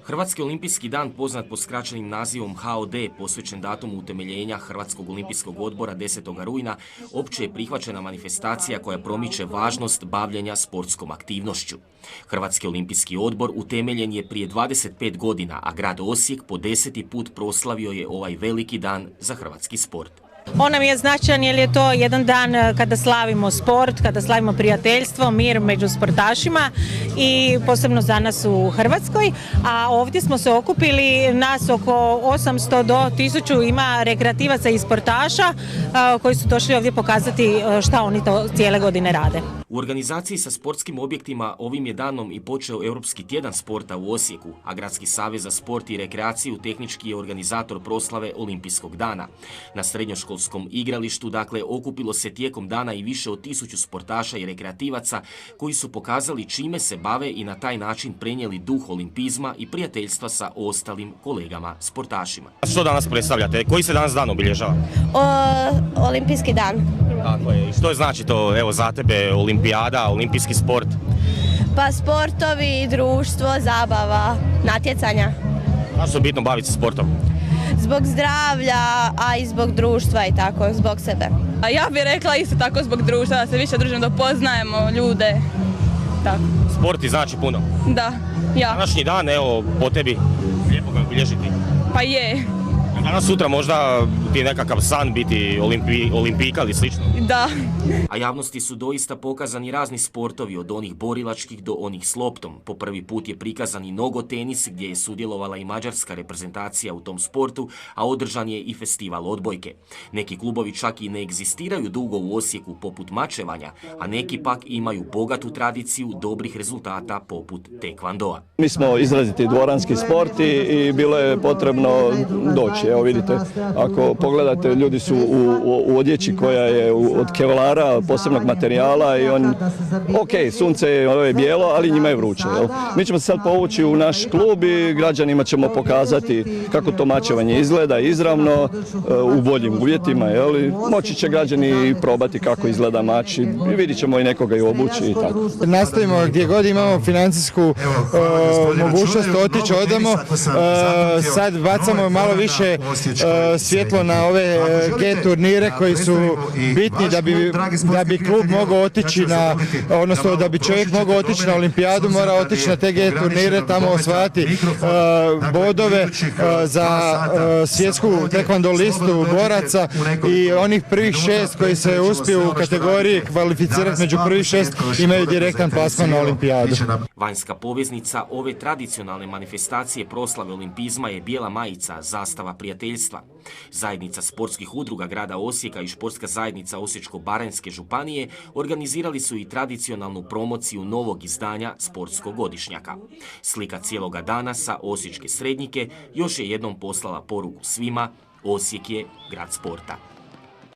Hrvatski olimpijski dan, poznat pod skraćenim nazivom HOD, posvećen datumu utemeljenja Hrvatskog olimpijskog odbora 10. rujna, opće je prihvaćena manifestacija koja promiče važnost bavljenja sportskom aktivnošću. Hrvatski olimpijski odbor utemeljen je prije 25 godina, a grad Osijek po 10. put proslavio je ovaj veliki dan za hrvatski sport. On nam je značajan jer je to jedan dan kada slavimo sport, kada slavimo prijateljstvo, mir među sportašima i posebno za nas u Hrvatskoj. A ovdje smo se okupili, nas oko 800 do 1000 ima rekreativaca i sportaša koji su došli ovdje pokazati šta oni to cijele godine rade. U organizaciji sa sportskim objektima ovim je danom i počeo Europski tjedan sporta u Osijeku, a Gradski savez za sport i rekreaciju tehnički je organizator proslave Olimpijskog dana. Na srednjoškolskom igralištu, dakle, okupilo se tijekom dana i više od 1000 sportaša i rekreativaca koji su pokazali čime se bave i na taj način prenijeli duh olimpizma i prijateljstva sa ostalim kolegama sportašima. Što danas predstavljate? Koji se danas dan obilježava? Olimpijski dan. Tako je. Što znači to, evo, za tebe olimpijada, olimpijski sport? Pa sportovi, društvo, zabava, natjecanja. Zašto je bitno baviti se sportom? Zbog zdravlja, a i zbog društva i tako, zbog sebe. A ja bih rekla isto tako zbog društva, da se više družimo, da poznajemo ljude. Tako. Sport ti znači puno? Da, ja. Današnji dan, evo, po tebi, lijepo ga obilježiti. Pa je. Danas sutra možda ti nekakav san biti olimpijka ili slično? Da. A javnosti su doista pokazani razni sportovi, od onih borilačkih do onih s loptom. Po prvi put je prikazan i nogotenis, gdje je sudjelovala i mađarska reprezentacija u tom sportu, a održan je i festival odbojke. Neki klubovi čak i ne egzistiraju dugo u Osijeku, poput mačevanja, a neki pak imaju bogatu tradiciju dobrih rezultata poput tekvandoa. Mi smo izraziti dvoranski sport i bilo je potrebno doći. Evo vidite, ako pogledate, ljudi su u odjeći koja je od kevlara, posebnog materijala i sunce je bijelo, ali njima je vruće. Jel? Mi ćemo se sad povući u naš klub i građanima ćemo pokazati kako to mačevanje izgleda izravno, u boljim uvjetima. Jel? Moći će građani probati kako izgleda mač i vidit ćemo i nekoga i obući i tako. Nastavimo gdje god imamo financijsku mogućnost otići, odemo. Sad bacamo malo više svjetlo na ove G turnire koji su bitni da bi klub mogao otići odnosno da bi čovjek mogao otići na olimpijadu, mora otići na te G turnire, tamo osvajati bodove za svjetsku tekvando listu boraca i onih prvih 6 koji se uspiju u kategoriji kvalificirati među prvih 6 imaju direktan plasman na olimpijadu. Vanjska poveznica ove tradicionalne manifestacije proslave olimpizma je bijela majica, zastava prijateljstva. Zajednica sportskih udruga grada Osijeka i športska zajednica Osječko-baranjske županije organizirali su i tradicionalnu promociju novog izdanja sportskog godišnjaka. Slika cijeloga dana sa osječke Srednjike još je jednom poslala poruku svima: Osijek je grad sporta.